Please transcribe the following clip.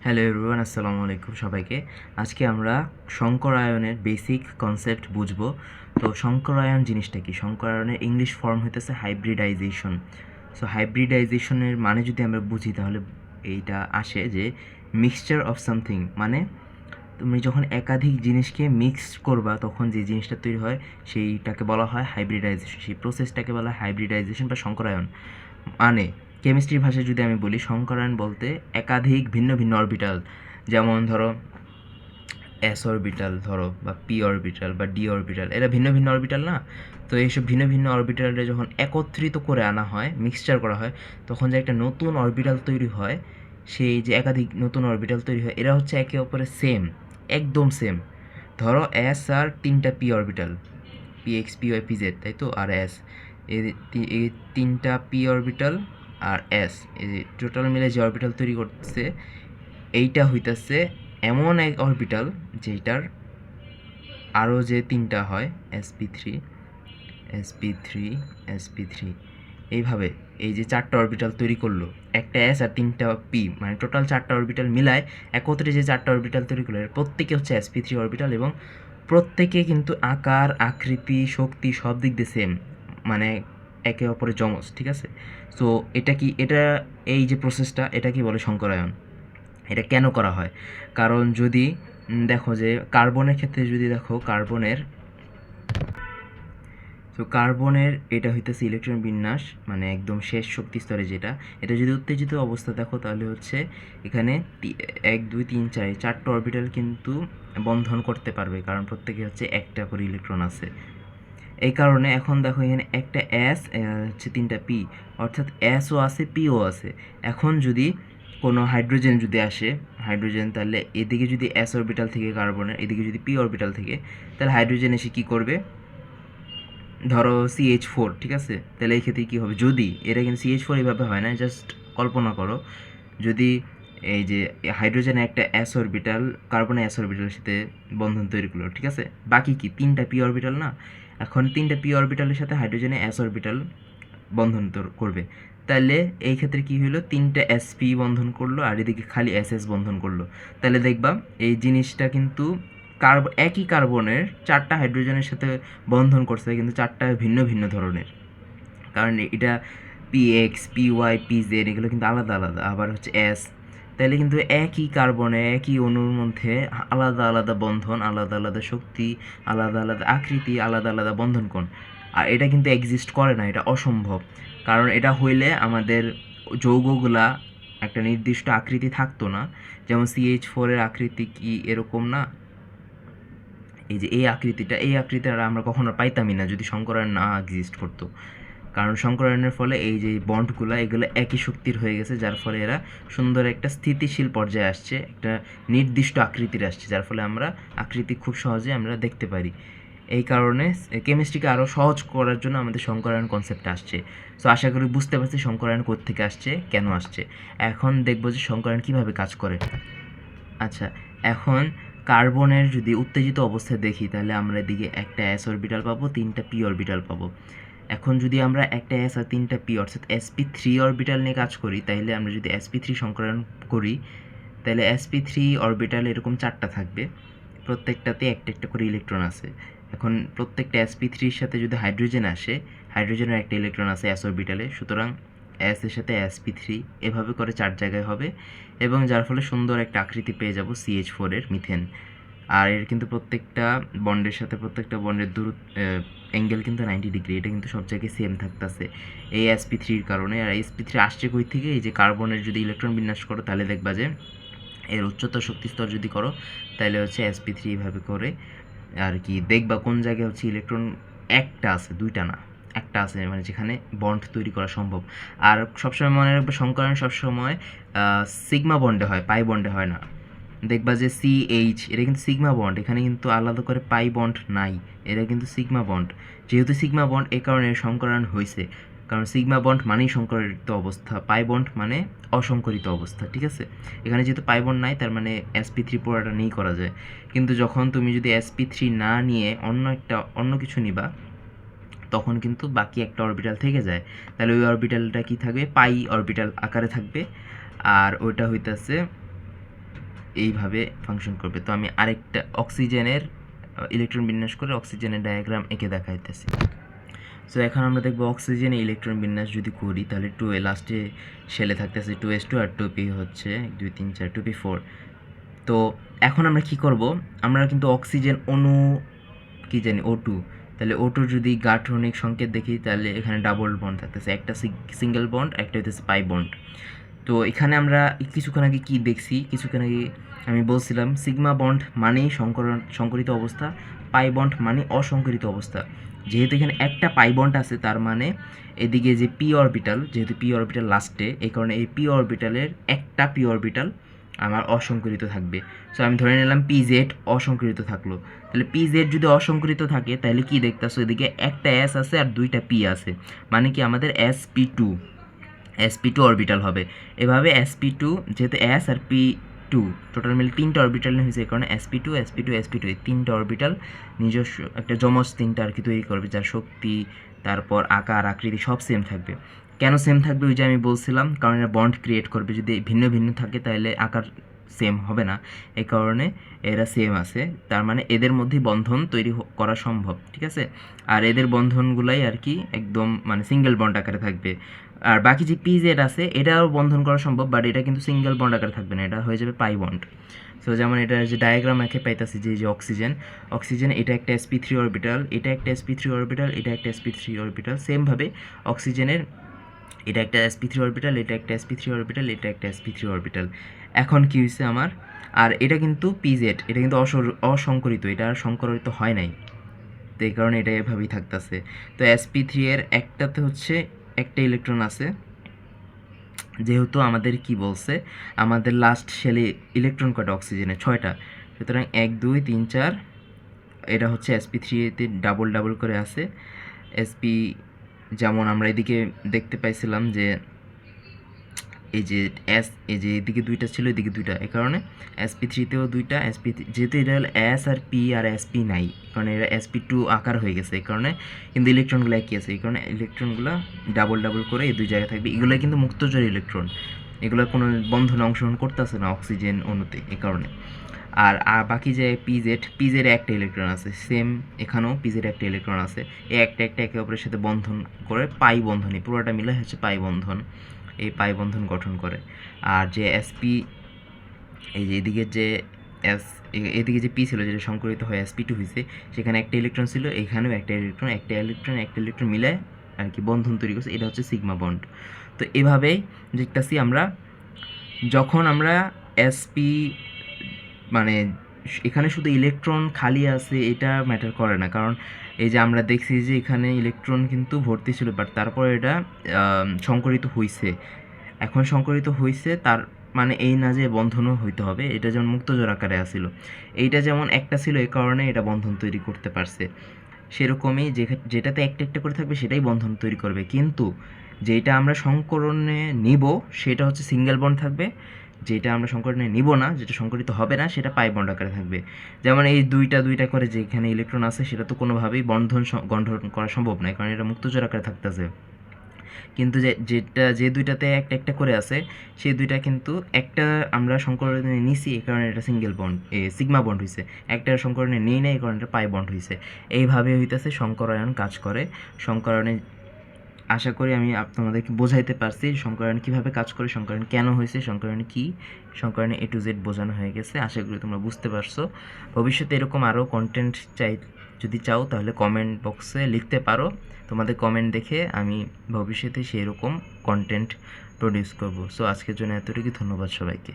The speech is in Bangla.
হ্যালো এভরিওয়ান, আসসালামু আলাইকুম সবাইকে। আজকে আমরা সংকরায়নের বেসিক কনসেপ্ট বুঝব। তো সংকরায়ন জিনিসটা কি? সংকরায়নের ইংলিশ ফর্ম হইতেছে হাইব্রিডাইজেশন। সো হাইব্রিডাইজেশনের মানে যদি আমরা বুঝি তাহলে এইটা আসে যে মিক্সচার অফ সামথিং, মানে তুমি যখন একাধিক জিনিসকে মিক্স করবা তখন যে জিনিসটা তৈরি হয় সেইটাকে বলা হয় হাইব্রিডাইজেশন। সেই প্রসেসটাকে বলা হয় হাইব্রিডাইজেশন বা সংকরায়ন। মানে কেমিস্ট্রির ভাষায় যদি আমি বলি, সংকরায়ন বলতে একাধিক ভিন্ন ভিন্ন অরবিটাল, যেমন ধরো এস অরবিটাল ধরো, বা পি অরবিটাল বা ডি অরবিটাল, এরা ভিন্ন ভিন্ন অরবিটাল না? তো এইসব ভিন্ন ভিন্ন অরবিটালে যখন একত্রিত করে আনা হয়, মিক্সচার করা হয়, তখন যে একটা নতুন অরবিটাল তৈরি হয়, সেই যে একাধিক নতুন অরবিটাল তৈরি হয়, এরা হচ্ছে একে অপরের সেম, একদম সেম। ধরো এস আর তিনটা P orbital, P X P Y P Z, তাই তো, আর এস, এই তিনটা পি অরবিটাল আর এস, এই টোটাল মিলে যে অরবিটাল তৈরি করতেছে, এইটা হইতাছে এমন এক অরবিটাল যেটার আরও যে তিনটা হয়, sp3 sp3 sp3, এইভাবে এই যে চারটা অরবিটাল তৈরি করলো, একটা এস আর তিনটা পি, মানে টোটাল চারটা অরবিটাল মিলায় একত্রে যে চারটা অরবিটাল তৈরি করলো, এর প্রত্যেকে হচ্ছে sp3 অরবিটাল, এবং প্রত্যেকে কিন্তু আকার, আকৃতি, শক্তি সব দিক দিয়ে সেম, মানে একে অপরের যমজ, ঠিক আছে? সো এটা এই যে প্রসেসটা, এটা কি বলে সংকরায়ন। এটা কেন করা হয়? কারণ যদি দেখো যে কার্বনের ক্ষেত্রে যদি দেখো, কার্বনের এটা হইতেছে ইলেকট্রন বিন্যাস, মানে একদম শেষ শক্তি স্তরে যেটা, এটা যদি উত্তেজিত অবস্থা দেখো তাহলে হচ্ছে এখানে 1 2 3 4 চারটা অরবিটাল কিন্তু বন্ধন করতে পারবে, কারণ প্রত্যেকে হচ্ছে একটা করে ইলেকট্রন আছে। এই কারণে এখন দেখো এখানে একটা এস হচ্ছে তিনটা পি, অর্থাৎ এসও আছে পিও আছে। এখন যদি কোনো হাইড্রোজেন যদি আসে, হাইড্রোজেন, তাহলে এদিকে যদি এস অরবিটাল থেকে কার্বনের, এদিকে যদি পি অরবিটাল থেকে, তাহলে হাইড্রোজেন এসে কী করবে? ধরো CH4, ঠিক আছে? তাহলে এই ক্ষেত্রে কী হবে? যদি এটা কিন্তু CH4 এইভাবে হয় না, জাস্ট কল্পনা করো, যদি এই যে হাইড্রোজেন একটা এস অরবিটাল কার্বনের এস অরবিটালের সাথে বন্ধন তৈরি করলো, ঠিক আছে? বাকি কি তিনটা পি অরবিটাল না? এখন তিনটা পি অরবিটালের সাথে হাইড্রোজেনে এস অরবিটাল বন্ধন করবে, তাহলে এই ক্ষেত্রে কি হলো? তিনটা sp বন্ধন করলো আর এদিকে খালি ss বন্ধন করলো। তাহলে দেখবা এই জিনিসটা কিন্তু একই কার্বনের চারটা হাইড্রোজেনের সাথে বন্ধন করছে, কিন্তু চারটা ভিন্ন ভিন্ন ধরনের, কারণ এটা px py pz এগুলো কিন্তু আলাদা আলাদা, আবার হচ্ছে s। তাহলে কিন্তু একই কার্বনে, একই অণুর মধ্যে আলাদা আলাদা বন্ধন, আলাদা আলাদা শক্তি, আলাদা আলাদা আকৃতি, আলাদা আলাদা বন্ধন কোণ। আর এটা কিন্তু এক্সিস্ট করে না, এটা অসম্ভব। কারণ এটা হইলে আমাদের যৌগগুলা একটা নির্দিষ্ট আকৃতি থাকতো না। যেমন CH4 এর আকৃতি কি এরকম না? এই যে এই আকৃতিটা আমরা কখনো পাইতামই না যদি সংকরায়ন না এক্সিস্ট করতো। কারণ সংকরায়নের ফলে এই যে বন্ডগুলো, এগুলো একই শক্তির হয়ে গেছে, যার ফলে এরা সুন্দর একটা স্থিতিশীল পর্যায়ে আসছে, একটা নির্দিষ্ট আকৃতির আসছে, যার ফলে আমরা আকৃতি খুব সহজে আমরা দেখতে পারি। এই কারণে কেমিস্ট্রিকে আরও সহজ করার জন্য আমাদের সংকরায়ন কনসেপ্ট আসছে। সো আশা করি বুঝতে পারছি সংকরায়ন কোত্থেকে আসছে, কেন আসছে। এখন দেখবো যে সংকরায়ন কীভাবে কাজ করে। আচ্ছা, এখন কার্বনের যদি উত্তেজিত অবস্থায় দেখি, তাহলে আমরা এদিকে একটা এস অরবিটাল পাবো, তিনটা পি অরবিটাল পাবো। এখন যদি আমরা একটা এস আর তিনটা পি, অর্থাৎ sp3 অরবিটাল নিয়ে কাজ করি, তাইলে আমরা যদি sp3 সংকরণ করি, তাহলে sp3 অরবিটাল এরকম চারটা থাকবে, প্রত্যেকটাতে একটা একটা করে ইলেকট্রন আছে। এখন প্রত্যেকটা sp3-র সাথে যদি হাইড্রোজেন আসে, হাইড্রোজেনের একটা ইলেকট্রন আছে s অরবিটালে, সুতরাং s এর সাথে sp3 এভাবে করে চার জায়গায় হবে, এবং যার ফলে সুন্দর একটা আকৃতি পেয়ে যাব CH4 এর, মিথেন। আর এর কিন্তু প্রত্যেকটা বন্ডের সাথে প্রত্যেকটা বন্ডের অ্যাঙ্গেল কিন্তু 90 ডিগ্রি, এটা কিন্তু সব জায়গায় সেম থাকতেছে এই sp3-র কারণে। আর sp3 আসছে কই থেকে? এই যে কার্বনের যদি ইলেকট্রন বিন্যাস করো, তাহলে দেখবা যে এর উচ্চতর শক্তি স্তর যদি করো, তাহলে হচ্ছে sp3 এইভাবে করে আর কি দেখবা কোন জায়গায় হচ্ছে ইলেকট্রন একটা আছে, দুইটা না, একটা আছে, মানে যেখানে বন্ড তৈরি করা সম্ভব। আর সবসময় মনে রাখবে, সংকরণ সবসময় সিগমা বন্ডে হয়, পাই বন্ডে হয় না। দেখবা যে CH, এটা কিন্তু সিগমা বন্ড, এখানে কিন্তু আলাদা করে পাই বন্ড নাই, এটা কিন্তু সিগমা বন্ড। যেহেতু সিগমা বন্ড, এই কারণে সংকরণ হয়েছে, কারণ সিগমা বন্ড মানেই সংকরিত অবস্থা, পাই বন্ড মানে অসংকরিত অবস্থা, ঠিক আছে? এখানে যেহেতু পাই বন্ড নাই, তার মানে sp3 পুরোটা নিয়েই করা যায়। কিন্তু যখন তুমি যদি sp3 না নিয়ে অন্য কিছু নিবা, তখন কিন্তু বাকি একটা অরবিটাল থেকে যায়, তাহলে ওই অরবিটালটা কি থাকবে? পাই অরবিটাল আকারে থাকবে, আর ওইটা হইতাছে এইভাবে ফাংশন করবে। তো আমি আরেকটা অক্সিজেনের ইলেকট্রন বিন্যাস করে অক্সিজেনের ডায়াগ্রাম এঁকে দেখাইতেছি। সো এখন আমরা দেখব অক্সিজেনে ইলেকট্রন বিন্যাস যদি করি তাহলে 2 এ লাস্টে শেলে থাকতেছে 2s2 আর 2p হচ্ছে 1 2 3 4 2p 4। তো এখন আমরা কি করব, আমরা কিন্তু অক্সিজেন অণু কি জানি O2, তাহলে O2 যদি গাঠনিক সংকেত দেখি তাহলে এখানে ডাবল বন্ড থাকতেছে, একটা সিঙ্গেল বন্ড, একটা হইতেছে পাই বন্ড। তো এখানে আমরা কিছুক্ষণ আগে কি দেখছি, কিছুক্ষণ আগে আমি বলছিলাম সিগমা বন্ড মানেই সংকরিত অবস্থা, পাই বন্ড মানে অসংকরিত অবস্থা। যেহেতু এখানে একটা পাই বন্ড আছে তার মানে এদিকে যে পি অরবিটাল, যেহেতু পি অরবিটাল লাস্টে, এই কারণে এই পি অরবিটালের একটা পি অরবিটাল আমার অসংকরিত থাকবে। সো আমি ধরে নিলাম PZ অসংকরিত থাকলো। তাহলে PZ যদি অসংকরিত থাকে তাহলে কি দেখতেছো, এদিকে একটা S আছে আর দুইটা P আছে, মানে কি আমাদের sp2 অরবিটাল হবে। এভাবে sp2 যেহেতু S আর p2 টোটাল মিলে তিনটা অরবিটাল হয়েছে, এই কারণে sp2 sp2 sp2 এই তিনটা অরবিটাল নিজস্ব একটা যমজ তিনটা আর কি তৈরি করবে, যার শক্তি তারপর আকার আকৃতি সব সেম থাকবে। কেন সেম থাকবে ওই যে আমি বলছিলাম, কারণ এরা বন্ড ক্রিয়েট করবে। যদি ভিন্ন ভিন্ন থাকে তাহলে আকার সেম হবে না, এই কারণে এরা সেম আছে, তার মানে এদের মধ্যে বন্ধন তৈরি করা সম্ভব, ঠিক আছে। আর এদের বন্ধনগুলাই আর কি একদম মানে সিঙ্গেল বন্ড আকারে থাকবে। আর বাকি যে PZ আছে এটাও বন্ধন করা সম্ভব, বাট এটা কিন্তু সিঙ্গেল বন্ড আকারে থাকবে না, এটা হয়ে যাবে পাই বন্ড। সো যেমন এটা যে ডায়াগ্রাম একে পাইতেছি যে অক্সিজেন এটা একটা sp3 অরবিটাল, এটা একটা sp3 অরবিটাল, এটা একটা sp3 অরবিটাল। সেমভাবে অক্সিজেনের এটা একটা sp3 অরবিটাল, এটা একটা sp3 অরবিটাল, এটা একটা sp3 অরবিটাল। এখন কি হয়েছে আমার, আর এটা কিন্তু PZ, এটা কিন্তু অসংকরিত, এটা আর সংকরিত হয় নাই, তো এই কারণে এটা এভাবেই থাকতেছে। তো sp3 এর একটাতে হচ্ছে একটা ইলেকট্রন আছে, যেহেতু আমাদের কি বলছে আমাদের লাস্ট শেলে ইলেকট্রন কয়টা অক্সিজেনের 6টা, সুতরাং 1 2 3 4, এটা হচ্ছে sp3 তে ডাবল ডাবল করে আছে sp, যেমন আমরা এদিকে দেখতে পাইছিলাম যে এই যে এই যে এদিকে দুইটা ছিল এদিকে দুইটা, এই কারণে sp3তেও দুইটা যেহেতু এটা হলো S আর P আর sp নাই, কারণ এরা sp2 আকার হয়ে গেছে, এই কারণে কিন্তু ইলেকট্রনগুলো একই আছে, এই কারণে ইলেকট্রনগুলো ডাবল ডাবল করে এই দুই জায়গায় থাকবে। এগুলো কিন্তু মুক্তজোড় ইলেকট্রন, এগুলো কোনো বন্ধনে অংশগ্রহণ করতেছে না অক্সিজেন অণুতে, এই কারণে। আর বাকি যে PZ একটা ইলেকট্রন আছে, সেম এখানেও PZ একটা ইলেকট্রন আছে, এই একটা একে অপরের সাথে বন্ধন করে পাই বন্ধনী, পুরোটা মিলে হচ্ছে পাই বন্ধন, এই পাই বন্ধন গঠন করে। আর যে sp, এই যে এদিকে যে এদিকে যে P ছিল যেটা সংকরিত হয়ে sp2 হয়েছে, সেখানে একটা ইলেকট্রন ছিল, এখানেও একটা ইলেকট্রন মিলে আর কি বন্ধন তৈরি করছে, এটা হচ্ছে সিগমা বন্ড। তো এভাবেই দেখতেছি আমরা, যখন আমরা sp মানে এখানে শুধু ইলেকট্রন খালি আছে এটা ম্যাটার করে না, কারণ এই যে আমরা দেখছি যে এখানে ইলেকট্রন কিন্তু ভর্তি ছিল, বাট তারপর এটা সংকরিত হইছে। এখন সংকরিত হইছে তার মানে এই না যে বন্ধনও হইতে হবে, এটা যেমন মুক্তজোড় আকারে আসিল, এইটা যেমন একটা ছিল এই কারণে এটা বন্ধন তৈরি করতে পারছে, সেরকমই যেটাতে একটা একটা করে থাকবে সেটাই বন্ধন তৈরি করবে। কিন্তু যেটা আমরা সংকরণে নিব সেটা হচ্ছে সিঙ্গেল বন্ড থাকবে, যেটা আমরা সংকরণে নিব না, যেটা সংকরিত হবে না, সেটা পাই বন্ড আকারে থাকবে। যেমন এই দুইটা করে যেখানে ইলেকট্রন আছে সেটা তো কোনোভাবেই গঠন করা সম্ভব নয়, কারণ এটা মুক্তজোড় আকারে থাকতেছে। কিন্তু যে দুইটাতে একটা একটা করে আছে সেই দুইটা কিন্তু একটা আমরা সংকরণে নিছি, এই কারণে এটা সিঙ্গেল বন্ড সিগমা বন্ড হয়েছে, একটা সংকরণে নেই না, এই কারণে এটা পাই বন্ড হয়েছে। এইভাবে হইতেছে সংকরায়ন কাজ করে। সংকরণে আশা করি আমি তোমাদেরকে বোঝাইতে পারছি সংকরায়ন কীভাবে কাজ করে, সংকরায়ন কেন হয়েছে, সংকরায়ন কী, সংকরায়নে A to Z বোঝানো হয়ে গেছে। আশা করি তোমরা বুঝতে পারছো। ভবিষ্যতে এরকম আরও কন্টেন্ট যদি চাও তাহলে কমেন্ট বক্সে লিখতে পারো, তোমাদের কমেন্ট দেখে আমি ভবিষ্যতে সেই রকম কন্টেন্ট প্রডিউস করব। সো আজকের জন্য এতটুকু, ধন্যবাদ সবাইকে।